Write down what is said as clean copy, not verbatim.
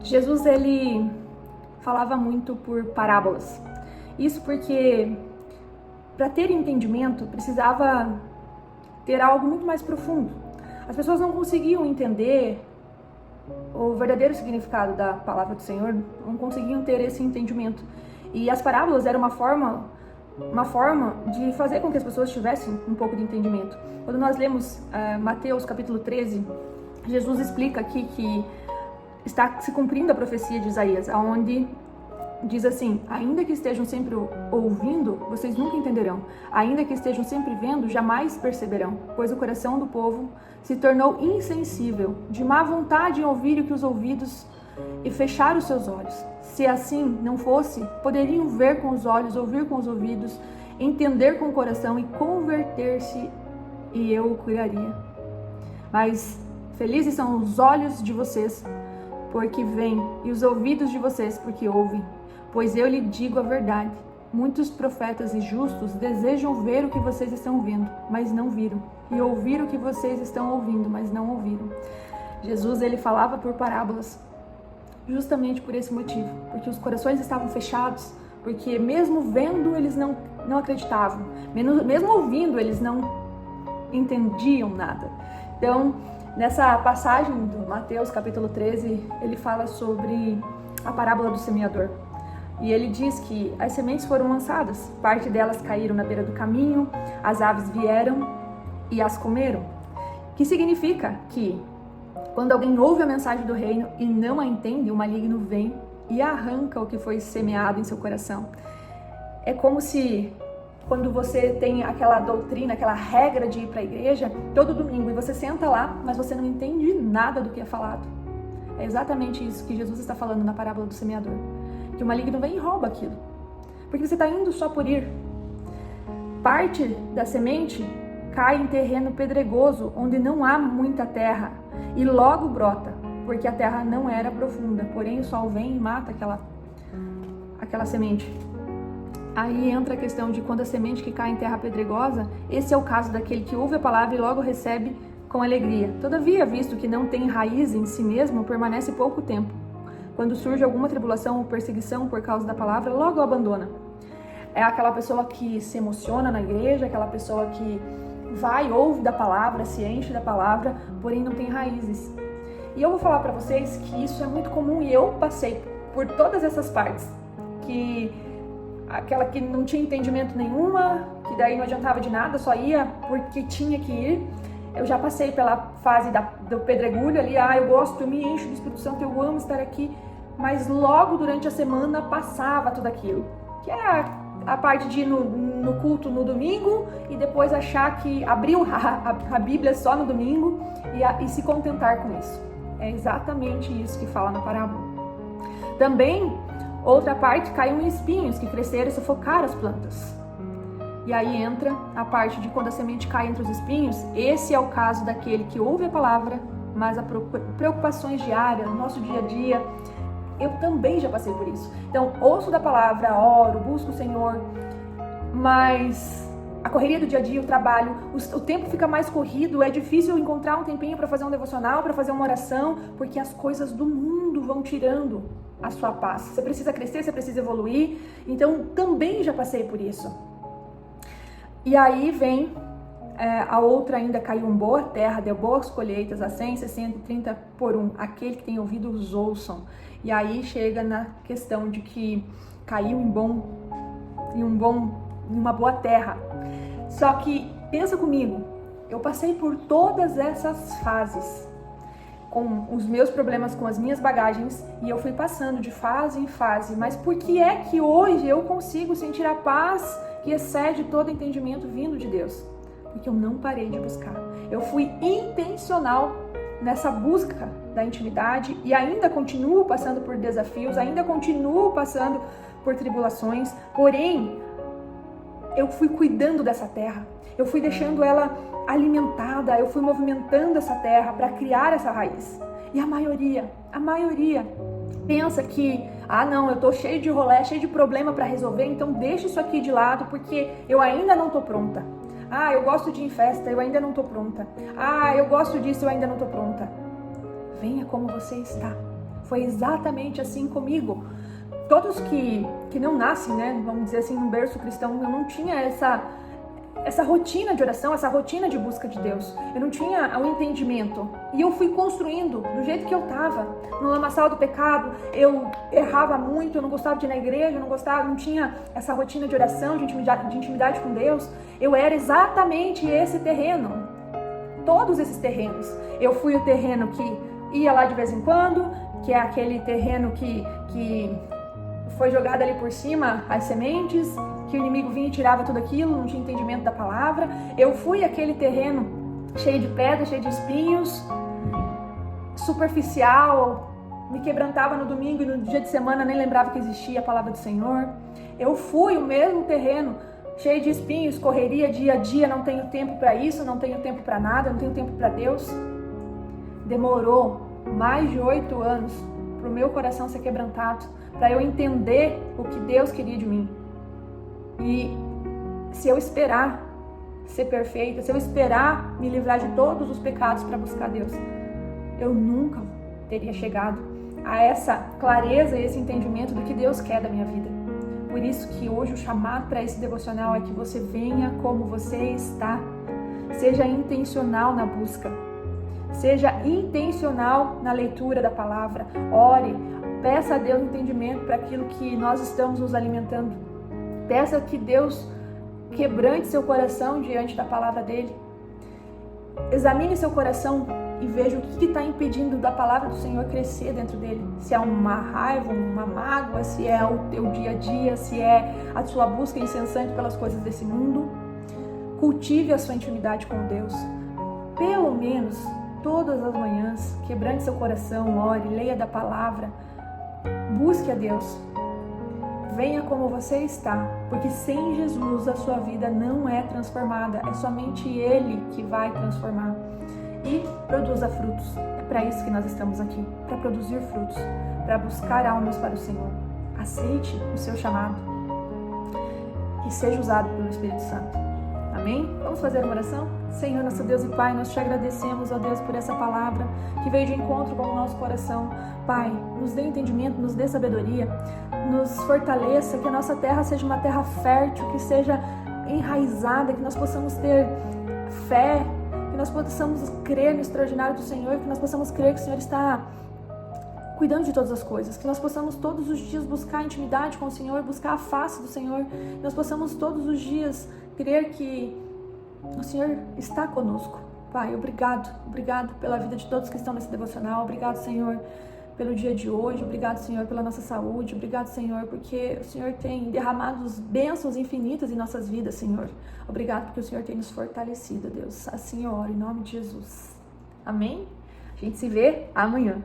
Jesus, ele falava muito por parábolas. Isso porque, para ter entendimento, precisava ter algo muito mais profundo. As pessoas não conseguiam entender o verdadeiro significado da palavra do Senhor, não conseguiam ter esse entendimento. E as parábolas eram uma forma de fazer com que as pessoas tivessem um pouco de entendimento. Quando nós lemos Mateus capítulo 13, Jesus explica aqui que está se cumprindo a profecia de Isaías, onde diz assim: ainda que estejam sempre ouvindo, vocês nunca entenderão. Ainda que estejam sempre vendo, jamais perceberão. Pois o coração do povo se tornou insensível, de má vontade em ouvir o que os ouvidos e fechar os seus olhos. Se assim não fosse, poderiam ver com os olhos, ouvir com os ouvidos, entender com o coração e converter-se, e eu o curaria. Mas felizes são os olhos de vocês, porque veem, e os ouvidos de vocês, porque ouvem. Pois eu lhe digo a verdade, muitos profetas e justos desejam ver o que vocês estão vendo, mas não viram, e ouvir o que vocês estão ouvindo, mas não ouviram. Jesus, ele falava por parábolas, justamente por esse motivo, porque os corações estavam fechados, porque mesmo vendo, eles não acreditavam, mesmo ouvindo, eles não entendiam nada. Então, nessa passagem do Mateus capítulo 13, ele fala sobre a parábola do semeador. E ele diz que as sementes foram lançadas, parte delas caíram na beira do caminho, as aves vieram e as comeram. Que significa que quando alguém ouve a mensagem do reino e não a entende, o maligno vem e arranca o que foi semeado em seu coração. É como se quando você tem aquela doutrina, aquela regra de ir para a igreja todo domingo e você senta lá, mas você não entende nada do que é falado. É exatamente isso que Jesus está falando na parábola do semeador. Que o maligno vem e rouba aquilo. Porque você está indo só por ir. Parte da semente cai em terreno pedregoso, onde não há muita terra, e logo brota, porque a terra não era profunda. Porém, o sol vem e mata aquela semente. Aí entra a questão de quando a semente que cai em terra pedregosa, esse é o caso daquele que ouve a palavra e logo recebe com alegria. Todavia, visto que não tem raiz em si mesmo, permanece pouco tempo. Quando surge alguma tribulação ou perseguição por causa da palavra, logo abandona. É aquela pessoa que se emociona na igreja, aquela pessoa que vai, ouve da palavra, se enche da palavra, porém não tem raízes. E eu vou falar para vocês que isso é muito comum e eu passei por todas essas partes. Que aquela que não tinha entendimento nenhuma, que daí não adiantava de nada, só ia porque tinha que ir. Eu já passei pela fase do pedregulho ali, eu gosto, eu me encho do Espírito Santo, eu amo estar aqui, mas logo durante a semana passava tudo aquilo, que é a parte de ir no culto no domingo e depois achar que abriu a Bíblia só no domingo e se contentar com isso. É exatamente isso que fala na parábola. Também, outra parte, caiu em espinhos que cresceram e sufocaram as plantas. E aí entra a parte de quando a semente cai entre os espinhos. Esse é o caso daquele que ouve a palavra, mas as preocupações diárias, no nosso dia a dia, eu também já passei por isso. Então, ouço da palavra, oro, busco o Senhor, mas a correria do dia a dia, o trabalho, o tempo fica mais corrido, é difícil encontrar um tempinho para fazer um devocional, para fazer uma oração, porque as coisas do mundo vão tirando a sua paz. Você precisa crescer, você precisa evoluir. Então, também já passei por isso. E aí vem a outra ainda: caiu em boa terra, deu boas colheitas, a 100, 60 e 30 por 1. Aquele que tem ouvidos ouçam. E aí chega na questão de que caiu em uma boa terra. Só que, pensa comigo, eu passei por todas essas fases, com os meus problemas, com as minhas bagagens, e eu fui passando de fase em fase. Mas por que é que hoje eu consigo sentir a paz que excede todo entendimento vindo de Deus? Porque eu não parei de buscar. Eu fui intencional nessa busca da intimidade e ainda continuo passando por desafios, ainda continuo passando por tribulações, porém, eu fui cuidando dessa terra, eu fui deixando ela alimentada, eu fui movimentando essa terra para criar essa raiz. E a maioria pensa que, não, eu tô cheio de rolê, cheio de problema para resolver, então deixa isso aqui de lado porque eu ainda não tô pronta. Eu gosto de ir em festa, eu ainda não tô pronta. Eu gosto disso, eu ainda não tô pronta. Venha como você está. Foi exatamente assim comigo. Todos que não nascem, né, vamos dizer assim, num berço cristão, eu não tinha essa rotina de oração, essa rotina de busca de Deus. Eu não tinha o entendimento. E eu fui construindo do jeito que eu estava. No lamaçal do pecado, eu errava muito, eu não gostava de ir na igreja, não tinha essa rotina de oração, de intimidade com Deus. Eu era exatamente esse terreno. Todos esses terrenos. Eu fui o terreno que ia lá de vez em quando, que é aquele terreno que foi jogado ali por cima as sementes, que o inimigo vinha e tirava tudo aquilo, não tinha entendimento da palavra. Eu fui aquele terreno cheio de pedras, cheio de espinhos, superficial, me quebrantava no domingo e no dia de semana nem lembrava que existia a palavra do Senhor. Eu fui o mesmo terreno, cheio de espinhos, correria dia a dia, não tenho tempo para isso, não tenho tempo para nada, não tenho tempo para Deus. Demorou mais de 8 anos para o meu coração ser quebrantado, para eu entender o que Deus queria de mim. E se eu esperar ser perfeita, se eu esperar me livrar de todos os pecados para buscar Deus, eu nunca teria chegado a essa clareza e esse entendimento do que Deus quer da minha vida. Por isso que hoje o chamado para esse devocional é que você venha como você está. Seja intencional na busca. Seja intencional na leitura da palavra. Ore, peça a Deus entendimento para aquilo que nós estamos nos alimentando. Peça que Deus quebrante seu coração diante da palavra dele. Examine seu coração e veja o que está impedindo da palavra do Senhor crescer dentro dele. Se é uma raiva, uma mágoa, se é o teu dia a dia, se é a sua busca incessante pelas coisas desse mundo. Cultive a sua intimidade com Deus. Pelo menos todas as manhãs, quebrante seu coração, ore, leia da palavra. Busque a Deus. Venha como você está, porque sem Jesus a sua vida não é transformada. É somente Ele que vai transformar. E produza frutos. É para isso que nós estamos aqui, para produzir frutos, para buscar almas para o Senhor. Aceite o seu chamado e seja usado pelo Espírito Santo. Amém? Vamos fazer uma oração? Senhor, nosso Deus e Pai, nós te agradecemos, ó Deus, por essa palavra que veio de encontro com o nosso coração. Pai, nos dê entendimento, nos dê sabedoria, nos fortaleça, que a nossa terra seja uma terra fértil, que seja enraizada, que nós possamos ter fé, que nós possamos crer no extraordinário do Senhor, que nós possamos crer que o Senhor está cuidando de todas as coisas, que nós possamos todos os dias buscar intimidade com o Senhor, buscar a face do Senhor, que nós possamos todos os dias crer que o Senhor está conosco. Pai, obrigado pela vida de todos que estão nesse devocional, obrigado, Senhor, pelo dia de hoje, obrigado, Senhor, pela nossa saúde, obrigado, Senhor, porque o Senhor tem derramado bênçãos infinitas em nossas vidas, Senhor. Obrigado porque o Senhor tem nos fortalecido, Deus. Assim eu oro, em nome de Jesus. Amém? A gente se vê amanhã.